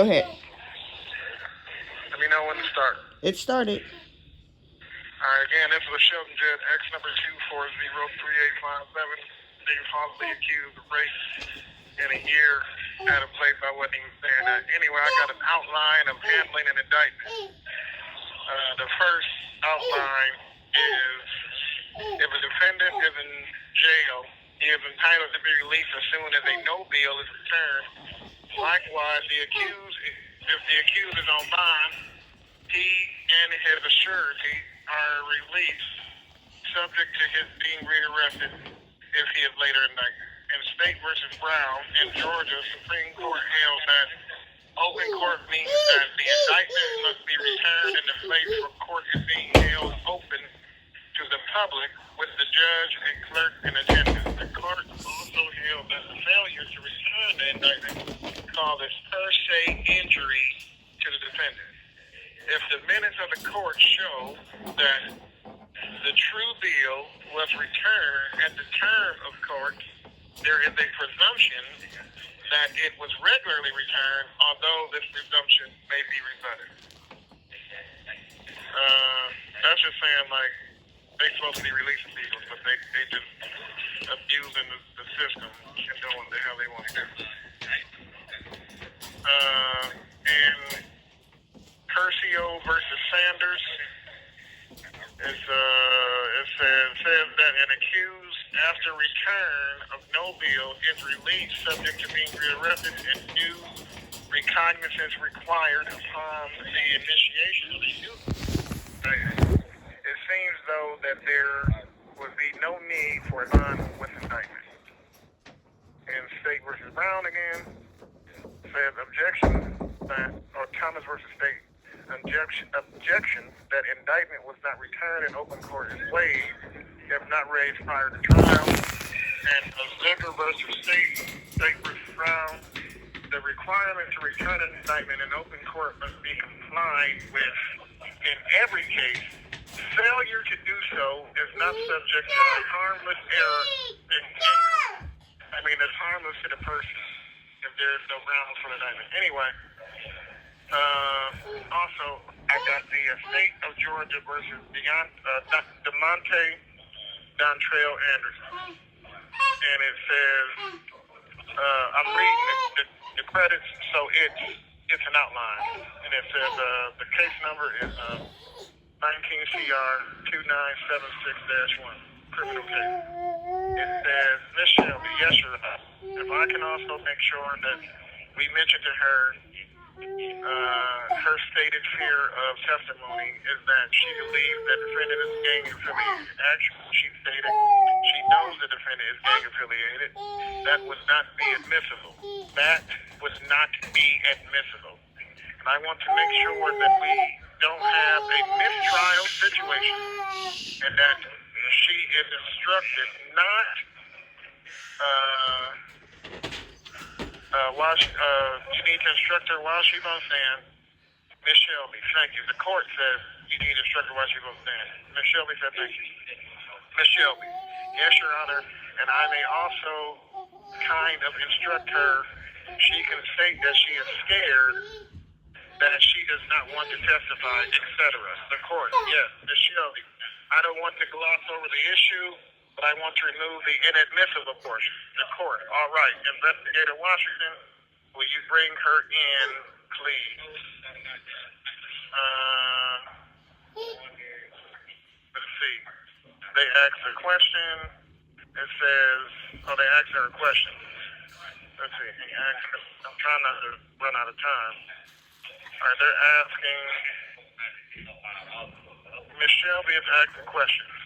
Go ahead. Let me know when to start. It started. All right, again, this was Shelton Jett, X number 2403857, being falsely accused of rape in a year at a place I wasn't even staying at. Anyway, I got an outline of handling an indictment. The first outline is if a defendant is in jail, he is entitled to be released as soon as a no bail is returned. Likewise, if the accused is on bond, he and his surety are released subject to his being rearrested if he is later indicted. In State versus Brown in Georgia, Supreme Court held that open court means that the indictment must be returned in the place where court is being held open to the public with the judge and clerk in attendance. The court also held that the failure to return the indictment causes per se injury to the defendant. If the minutes of the court show that the true bill was returned at the term of court, there is a presumption that it was regularly returned, although this presumption may be rebutted. That's just saying, like, they're supposed to be releasing people, but they just abusing the system and doing what the hell they want to do. And Curcio versus Sanders, it says that an accused after return of no bail is released subject to being rearrested and due recognizance required upon the initiation of the suit. It seems though that there would be no need for a bond with indictment. In State versus Brown again, says Thomas versus State, objection that indictment was not returned in open court is waived if not raised prior to trial. And Ziegler versus State versus Brown, the requirement to return an indictment in open court must be complied with in every case. Failure to do so is not subject to a harmless error in inquiry. I mean, it's harmless to the person if there's no grounds for the indictment. Anyway, also, I got the State of Georgia versus DeMonte Dontrell Anderson. And it says, I'm reading the credits, so it's an outline. And it says the case number is 19 CR 2976-1, criminal case. It says, Ms. Shelby, yes, Your Honor. If I can also make sure that we mention to her her stated fear of testimony is that she believes that the defendant is gang affiliated. Actually, she stated she knows the defendant is gang affiliated. That would not be admissible. That would not be admissible. And I want to make sure that we don't have a mistrial situation and that she is instructed not you need to instruct her while she's on stand. Ms. Shelby, thank you. The court says you need to instruct her while she's on stand. Ms. Shelby said thank you. Ms. Shelby, yes, Your Honor, and I may also kind of instruct her. She can state that she is scared, that she does not want to testify, etc. The court, yes, Ms. Shelby, I don't want to gloss over the issue, but I want to remove the inadmissible portion. The court, all right. Investigator Washington, will you bring her in, please? Let's see. They asked a question. It says, they asked her a question. Let's see. I'm trying not to run out of time. All right, they're asking, Ms. Shelby is asking questions.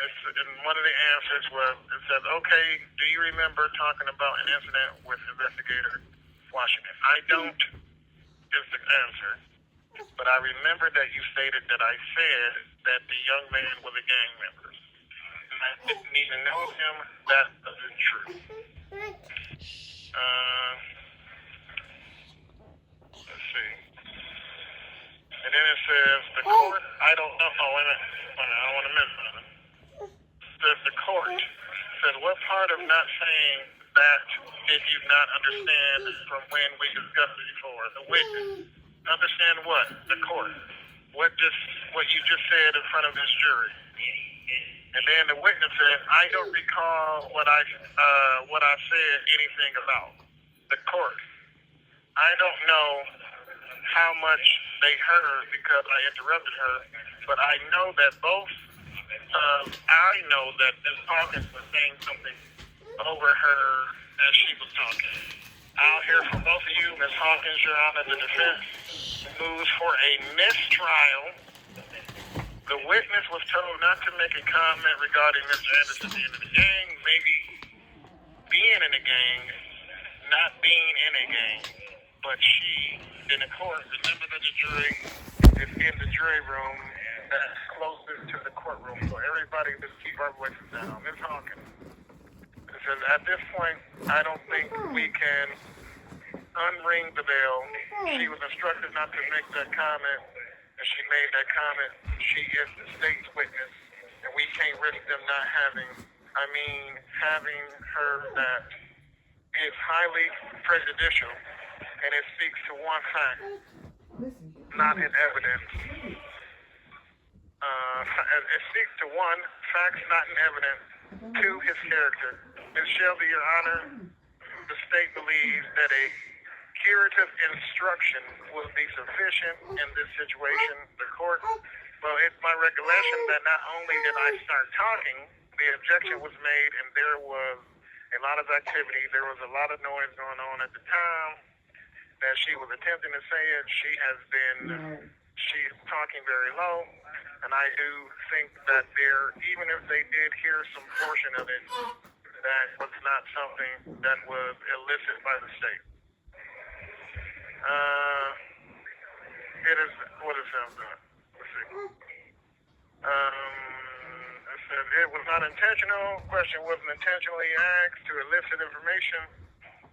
And one of the answers was, it says, okay, do you remember talking about an incident with Investigator Washington? I don't, is the answer. But I remember that you stated that I said that the young man was a gang member. And I didn't even know him. That isn't true. Let's see. And then it says, the court, I don't know. Oh, wait a minute. I don't want to miss something. The court said, what part of not saying that did you not understand from when we discussed it before? for, the witness, understand what? The court. What you just said in front of this jury. And then the witness said, I don't recall what I said anything about. The court. I don't know how much they heard because I interrupted her, but I know that I know that Ms. Hawkins was saying something over her as she was talking. I'll hear from both of you, Ms. Hawkins, Your Honor. The defense moves for a mistrial. The witness was told not to make a comment regarding Mr. Anderson being in the gang, maybe being in the gang, not being in a gang. But she, in the court, remember that the jury is in the jury room that's closest to the courtroom. So everybody just keep our voices down. Ms. Hawkins. It says, at this point, I don't think we can unring the bell. She was instructed not to make that comment, and she made that comment. She is the state's witness, and we can't risk them not having her that is highly prejudicial, and it speaks to one fact, not in evidence. It speaks to one, facts not in evidence, two, his character. Ms. Shelby, Your Honor, the state believes that a curative instruction will be sufficient in this situation. The court, well, it's my recollection that not only did I start talking, the objection was made and there was a lot of activity. There was a lot of noise going on at the time that she was attempting to say it. She's talking very low, and I do think that even if they did hear some portion of it, that was not something that was illicit by the state. It is, what is that? Let's see. It says it was not intentional. Question wasn't intentionally asked to elicit information.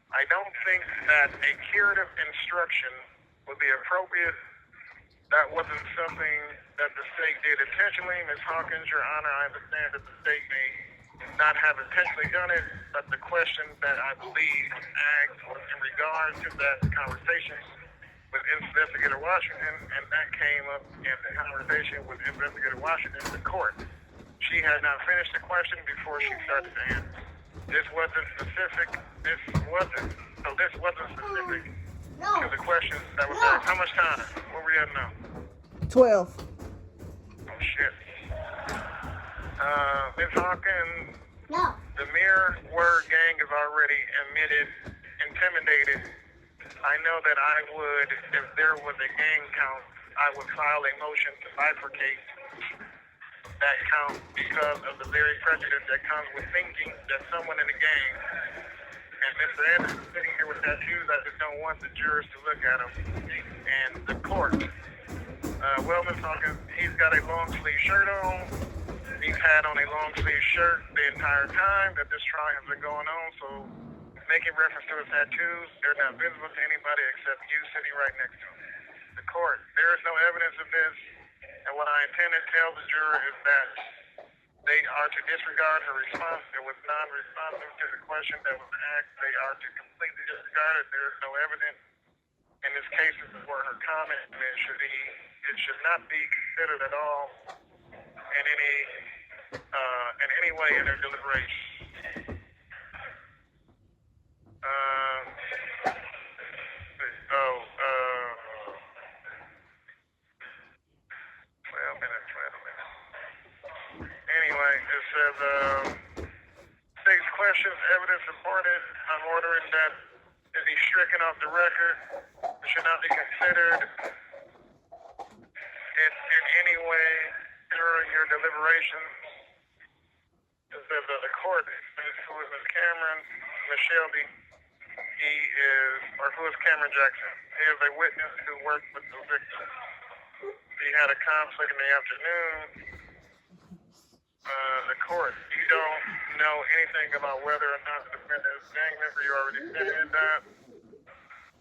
I don't think that a curative instruction would be appropriate. That wasn't something that the state did intentionally. Ms. Hawkins, Your Honor, I understand that the state may not have intentionally done it, but the question that I believe was asked was in regard to that conversation with Investigator Washington, and that came up in the conversation with Investigator Washington in the court. She had not finished the question before she started to answer. This wasn't specific to the questions that was asked. How much time? What were we at now? 12. Oh, shit. Ms. Hawkins, the mere word gang is already intimidated. I know that I would, if there was a gang count, I would file a motion to bifurcate that count because of the very prejudice that comes with thinking that someone in the gang, and Mr. Anderson sitting here with tattoos, I just don't want the jurors to look at him. And the court, well, Ms. Hawkins, he's got a long sleeve shirt on. He's had on a long sleeve shirt the entire time that this trial has been going on, so making reference to his tattoos, they're not visible to anybody except you sitting right next to him. The court, there is no evidence of this, and what I intend to tell the juror is that they are to disregard her response. It was non-responsive to the question that was asked. They are to completely disregard it. There is no evidence in this case for her comment, and it should not be considered at all in any way in their deliberation. Anyway, it says, state's questions, evidence reported. I'm ordering that it be stricken off the record. It should not be considered in any way during your deliberations. It says that the court, who is Ms. Cameron, Ms. Shelby, who is Cameron Jackson? He is a witness who worked with the victim. He had a conflict in the afternoon. The court, you don't know anything about whether or not the defendant is a gang member. You already stated that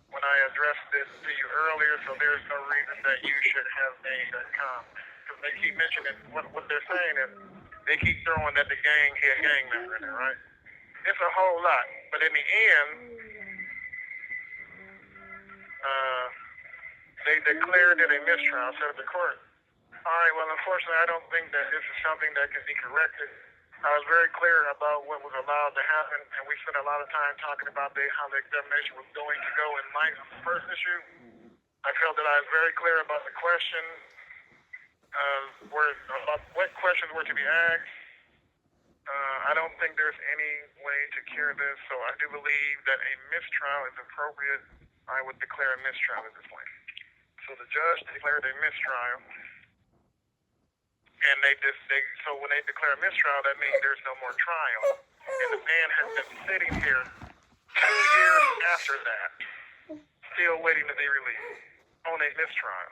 when I addressed this to you earlier, so there's no reason that you should have made that comment. Because they keep mentioning, what they're saying is, they keep throwing that he a gang member in there, right? It's a whole lot. But in the end, They declared it a mistrial, said the court. All right, well, unfortunately, I don't think that this is something that can be corrected. I was very clear about what was allowed to happen, and we spent a lot of time talking about how the examination was going to go in light of the first issue. I felt that I was very clear about the question, about what questions were to be asked. I don't think there's any way to cure this, so I do believe that a mistrial is appropriate. I would declare a mistrial at this point. So the judge declared a mistrial, and so when they declare a mistrial, that means there's no more trial. And the man has been sitting here 2 years after that, still waiting to be released on a mistrial.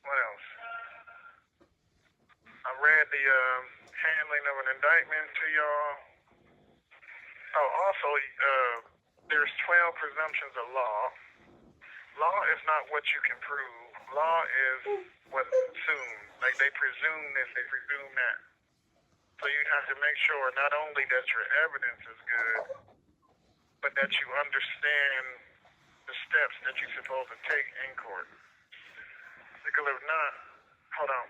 What else? I read the handling of an indictment to y'all. Oh, also, there's 12 presumptions of law. Law is not what you can prove. Law is what's assumed. Like, they presume this, they presume that. So you have to make sure not only that your evidence is good, but that you understand the steps that you're supposed to take in court. Because if not, hold on.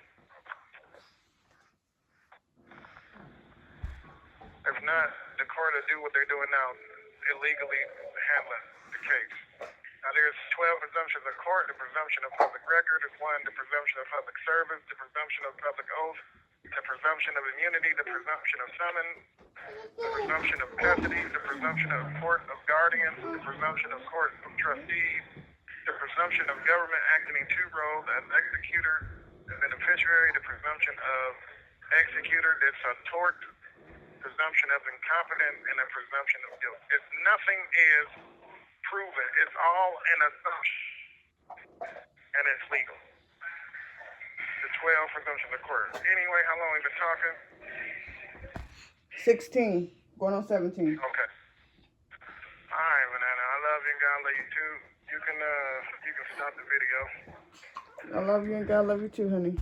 If not, the court will do what they're doing now, illegally handling the case. Now, there's 12 presumptions of court. The presumption of public record is one. The presumption of public service, the presumption of public oath, the presumption of immunity, the presumption of summons, the presumption of custody, the presumption of court of guardians, the presumption of court of trustees, the presumption of government acting in two roles as executor and beneficiary, the presumption of executor that's a tort, presumption of incompetent, and a presumption of guilt. If nothing is proven, it's all an assumption, and it's legal. The 12 presumptions of court. Anyway, how long have we been talking? 16, going on 17. Okay. All right, Banana. I love you and God love you too. You can stop the video. I love you and God love you too, honey.